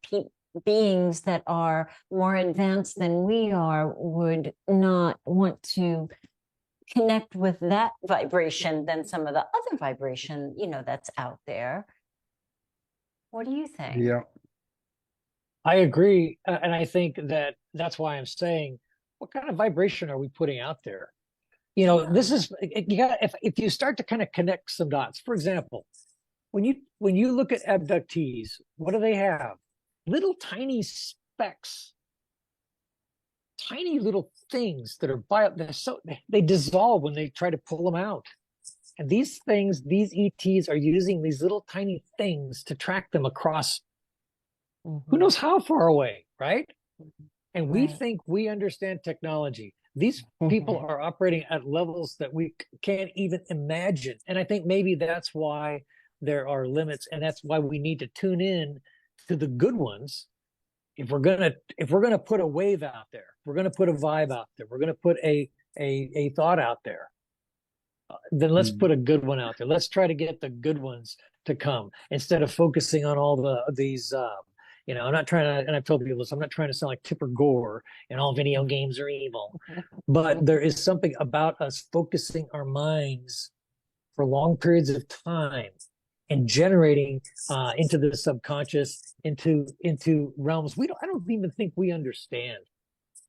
beings that are more advanced than we are would not want to connect with that vibration than some of the other vibration, that's out there. What do you think? Yeah. I agree, and I think that's why I'm saying, what kind of vibration are we putting out there? This is you got if you start to kind of connect some dots. For example, when you look at abductees, what do they have? Little tiny specks, tiny little things that are they dissolve when they try to pull them out. And these ETs are using these little tiny things to track them across who knows how far away, right? And we think we understand technology. These people are operating at levels that we can't even imagine. And I think maybe that's why there are limits, and that's why we need to tune in to the good ones. If we're gonna put a wave out there, we're gonna put a vibe out there, we're gonna put a thought out there, then let's put a good one out there. Let's try to get the good ones to come instead of focusing on all these. I'm not trying to, and I've told people this, I'm not trying to sound like Tipper Gore and all video games are evil, but there is something about us focusing our minds for long periods of time and generating into the subconscious, into realms I don't even think we understand.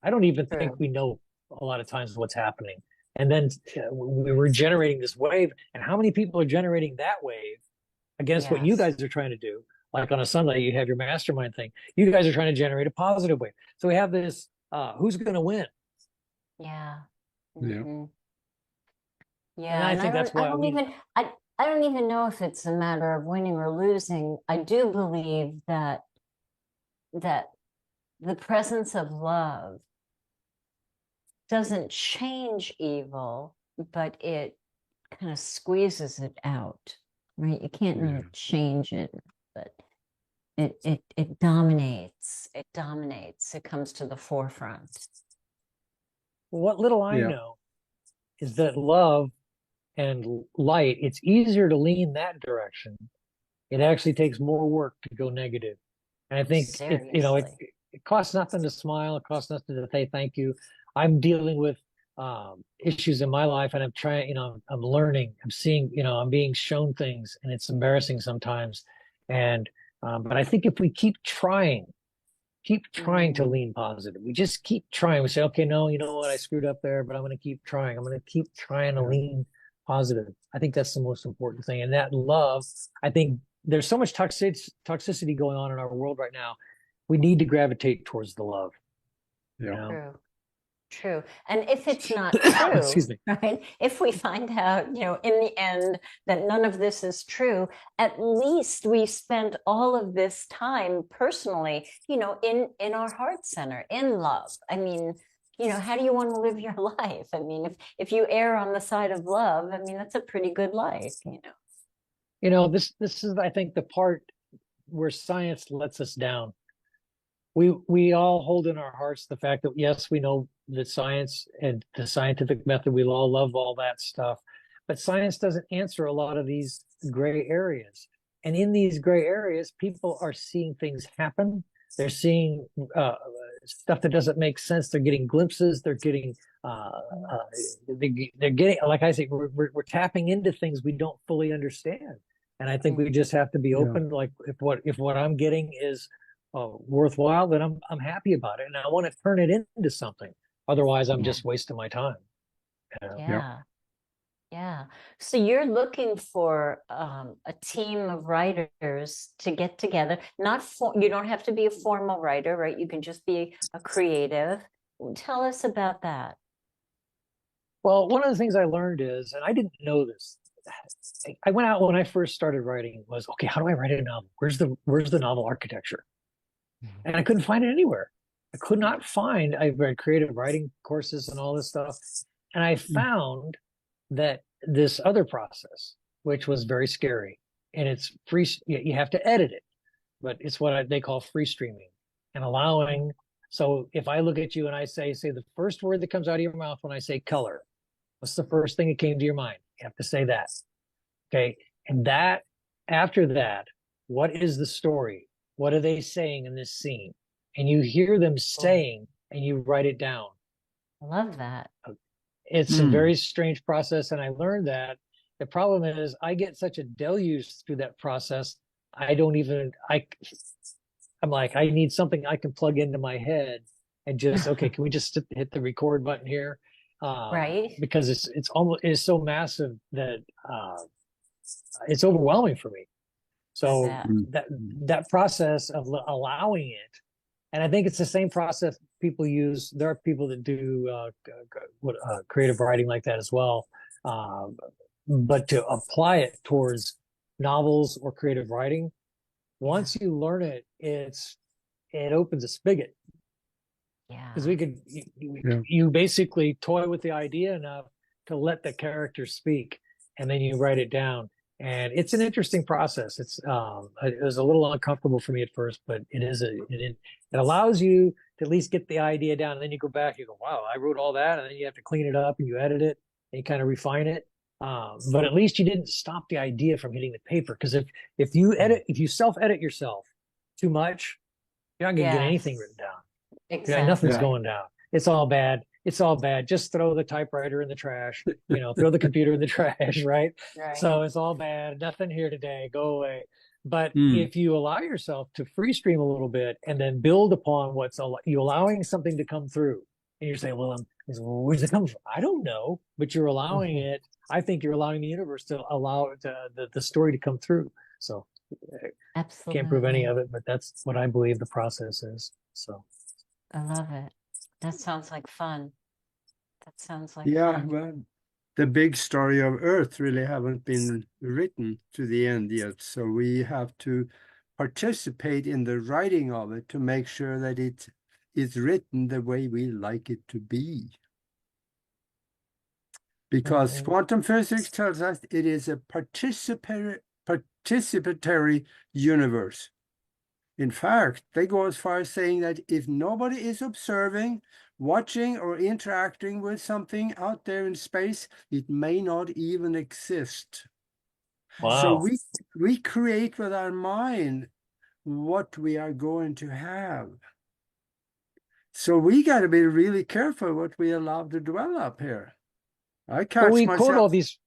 I don't even think we know a lot of times what's happening. And then we were generating this wave, and how many people are generating that wave against what you guys are trying to do? Like on a Sunday, you have your mastermind thing. You guys are trying to generate a positive wave. So we have this, who's going to win? Yeah. Yeah. Yeah. And I think that's why I don't even know if it's a matter of winning or losing. I do believe that the presence of love doesn't change evil, but it kind of squeezes it out, right? You can't really change it, but it dominates. It dominates. It comes to the forefront. What little I know is that love and light, it's easier to lean that direction. It actually takes more work to go negative. And I think it costs nothing to smile. It costs nothing to say thank you. I'm dealing with issues in my life, and I'm trying, I'm learning, I'm seeing, I'm being shown things, and it's embarrassing sometimes. And but I think if we keep trying to lean positive, we just keep trying. We say, okay, no, you know what, I screwed up there, but I'm going to keep trying. I'm going to keep trying to lean positive. I think that's the most important thing. And that love, I think there's so much toxicity going on in our world right now. We need to gravitate towards the love. True. And if it's not true, excuse me, right? If we find out, in the end that none of this is true, at least we spent all of this time personally, in our heart center, in love. I mean, how do you want to live your life? I mean, if you err on the side of love, I mean, that's a pretty good life, This is, I think, the part where science lets us down. We all hold in our hearts the fact that, yes, we know that science and the scientific method, we all love all that stuff, but science doesn't answer a lot of these gray areas. And in these gray areas, people are seeing things happen. They're seeing stuff that doesn't make sense. They're getting glimpses. They're getting, they're getting, like I say, we're tapping into things we don't fully understand. And I think we just have to be open. Like if what I'm getting is worthwhile, then I'm happy about it, and I want to turn it into something. Otherwise, I'm just wasting my time. Yeah. So you're looking for a team of writers to get together. You don't have to be a formal writer, right? You can just be a creative Tell us about that. Well, one of the things I learned is, and I didn't know this, I went out when I first started writing was, okay, how do I write a novel? Where's the novel architecture? And I couldn't find it anywhere. I could not find, I read creative writing courses and all this stuff. And I found that this other process, which was very scary, and it's free, you have to edit it, but it's what they call free streaming and allowing. So if I look at you and I say the first word that comes out of your mouth when I say color, what's the first thing that came to your mind? You have to say that. Okay. And that, after that, what is the story? What are they saying in this scene? And you hear them saying, and you write it down. I love that. It's a very strange process. And I learned that the problem is I get such a deluge through that process. I'm like, I need something I can plug into my head and just, okay, can we just hit the record button here? Right. Because it's so massive that it's overwhelming for me. So that process of allowing it, and I think it's the same process people use. There are people that do creative writing like that as well. But to apply it towards novels or creative writing, once you learn it, it opens a spigot. Yeah. Because you basically toy with the idea enough to let the character speak, and then you write it down. And it's an interesting process. It was a little uncomfortable for me at first, but it allows you to at least get the idea down. And then you go back, you go, wow, I wrote all that. And then you have to clean it up and you edit it and you kind of refine it. But at least you didn't stop the idea from hitting the paper. Because if you self-edit yourself too much, you're not going to get anything written down. Exactly. Nothing's going down. It's all bad. It's all bad. Just throw the typewriter in the trash, throw the computer in the trash, right? So it's all bad. Nothing here today. Go away. But if you allow yourself to free stream a little bit and then build upon you allowing something to come through, and you're saying, well, where's it come from? I don't know, but you're allowing it. I think you're allowing the universe to allow the story to come through. So absolutely can't prove any of it, but that's what I believe the process is. So I love it. That sounds like fun. That sounds like yeah, fun. well, the big story of Earth really haven't been written to the end yet. So we have to participate in the writing of it to make sure that it is written the way we like it to be. Because quantum physics tells us it is a participatory universe. In fact, they go as far as saying that if nobody is observing, watching, or interacting with something out there in space, it may not even exist. wow. So we create with our mind what we are going to have. So we got to be really careful what we allow to develop here. I catch we myself. quote all these.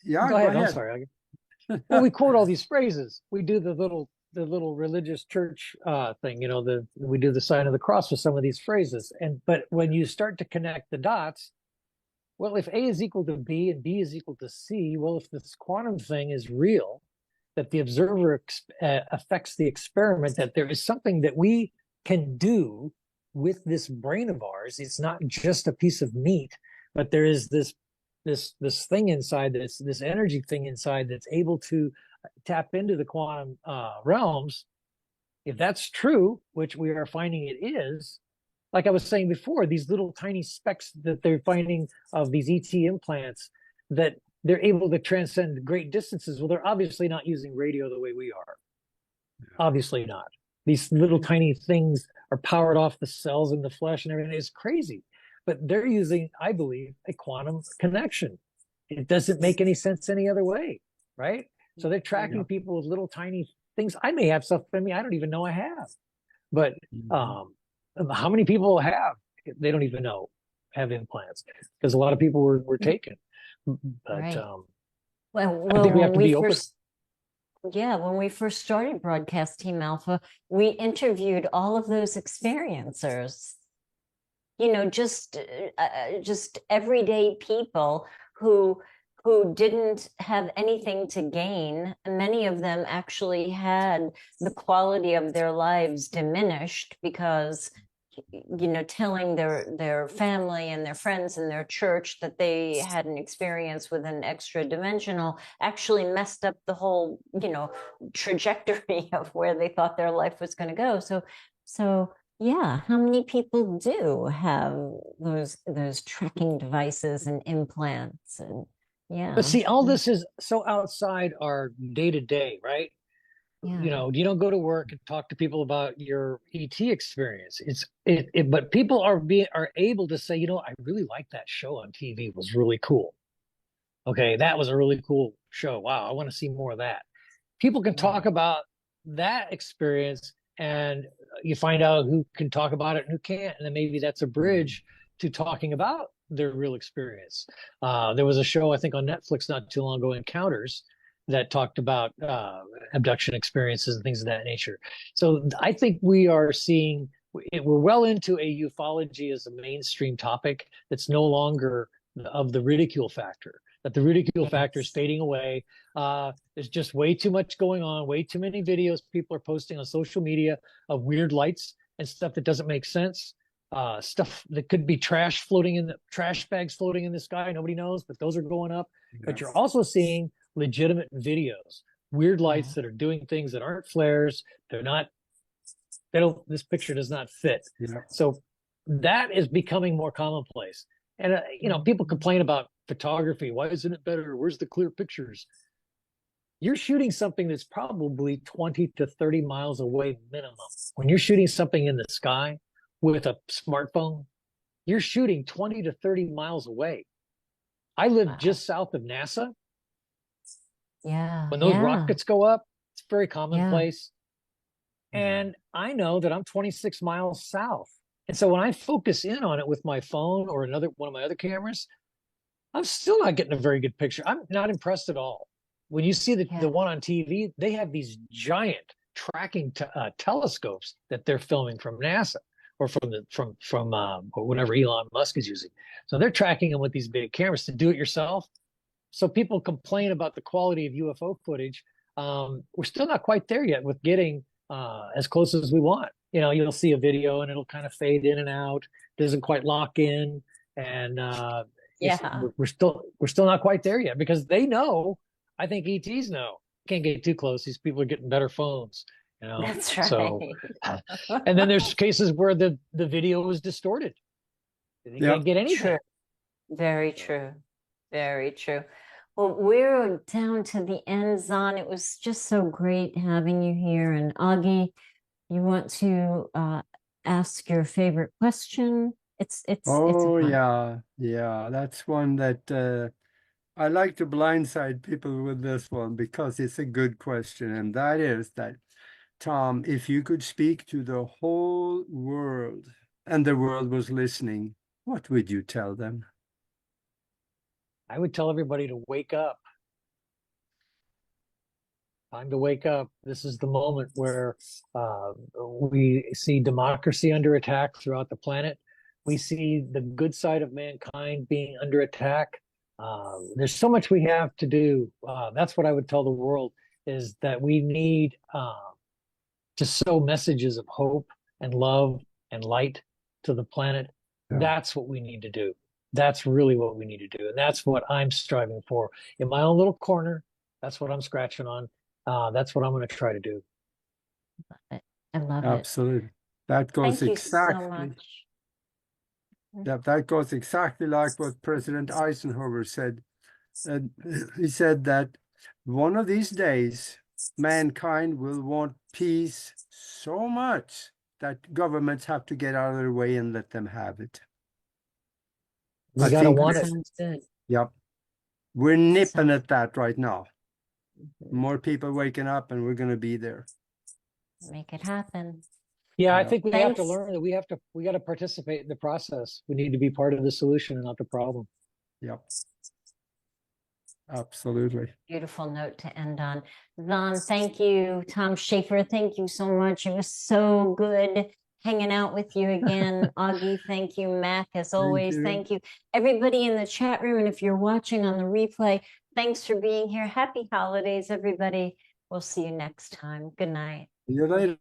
Yeah, go ahead. I'm sorry. Well, we quote all these phrases. We do the little religious church thing. We do the sign of the cross with some of these phrases. But when you start to connect the dots, well, if A is equal to B and B is equal to C, well, if this quantum thing is real, that the observer affects the experiment, that there is something that we can do with this brain of ours. It's not just a piece of meat, but there is this thing inside, this energy thing inside that's able to tap into the quantum realms. If that's true, which we are finding it is, like I was saying before, these little tiny specks that they're finding of these ET implants, that they're able to transcend great distances. Well, they're obviously not using radio the way we are. Obviously not. These little tiny things are powered off the cells in the flesh and everything. It's crazy. But they're using, I believe, a quantum connection. It doesn't make any sense any other way, right? So they're tracking people with little tiny things. I may have stuff in me I don't even know I have. But how many people they don't even know have implants? Because a lot of people were taken. But right. I think we have to be open. When we first started Broadcast Team Alpha, we interviewed all of those experiencers. Just everyday people who didn't have anything to gain. Many of them actually had the quality of their lives diminished because you know, telling their family and their friends and their church that they had an experience with an extra dimensional actually messed up the whole, you know, trajectory of where they thought their life was going to go. So yeah, how many people do have those tracking devices and implants? And yeah, But see, all this is so outside our day to day, right? yeah, You know, you don't go to work and talk to people about your ET experience. But people are able to say, you know, I really like that show on TV. It was really cool. Okay, that was a really cool show. Wow, I want to see more of that. People can talk about that experience, and you find out who can talk about it and who can't, and then maybe that's a bridge to talking about their real experience. There was a show I think on Netflix not too long ago, Encounters, that talked about abduction experiences and things of that nature. So I think we are seeing we're well into a ufology as a mainstream topic that's no longer of the ridicule factor. That the ridicule factor is fading away. There's just way too much going on, way too many videos people are posting on social media of weird lights and stuff that doesn't make sense. Stuff that could be trash bags floating in the sky. Nobody knows, but those are going up. Yes. But you're also seeing legitimate videos, weird lights that are doing things that aren't flares. This picture does not fit. Yeah. So that is becoming more commonplace. And, you know, people complain about photography. Why isn't it better? Where's the clear pictures? You're shooting something that's probably 20 to 30 miles away minimum. When you're shooting something in the sky with a smartphone, you're shooting 20 to 30 miles away. I live just south of NASA. Yeah. When those rockets go up, it's very commonplace. Yeah. And I know that I'm 26 miles south. And so when I focus in on it with my phone or one of my other cameras, I'm still not getting a very good picture. I'm not impressed at all. When you see the one on TV, they have these giant tracking telescopes that they're filming from NASA or from whatever Elon Musk is using. So they're tracking them with these big cameras to do it yourself. So people complain about the quality of UFO footage. We're still not quite there yet with getting as close as we want. You know, you'll see a video and it'll kind of fade in and out, doesn't quite lock in, and we're still not quite there yet because they know. I think ETs know. Can't get too close. These people are getting better phones. You know, that's right. So, and then there's cases where the video is distorted. You can't get anything. True. Very true. Very true. Well, we're down to the end, Zahn. It was just so great having you here. And Augie, you want to ask your favorite question? It's yeah. That's one that I like to blindside people with this one because it's a good question, and that is that, Tom, if you could speak to the whole world and the world was listening, what would you tell them? I would tell everybody to wake up. Time to wake up. This is the moment where we see democracy under attack throughout the planet. We see the good side of mankind being under attack. There's so much we have to do. That's what I would tell the world, is that we need to sow messages of hope and love and light to the planet. Yeah. That's what we need to do. That's really what we need to do. And that's what I'm striving for in my own little corner. That's what I'm scratching on. That's what I'm going to try to do. I love it. Absolutely. That goes Thank exactly. You so much. Yeah, that goes exactly like what President Eisenhower said. He said that one of these days, mankind will want peace so much that governments have to get out of their way and let them have it. We gotta want it. Sounds good. Yep. We're nipping at that right now. More people waking up and we're going to be there. Make it happen. Yeah, I think we have to learn that we got to participate in the process. We need to be part of the solution and not the problem. Yep. Absolutely. Beautiful note to end on. Zahn, thank you. Tom Schaefer, thank you so much. It was so good hanging out with you again. Augie, thank you. Mac, as always, thank you. Everybody in the chat room, and if you're watching on the replay, thanks for being here. Happy holidays, everybody. We'll see you next time. Good night. See you later.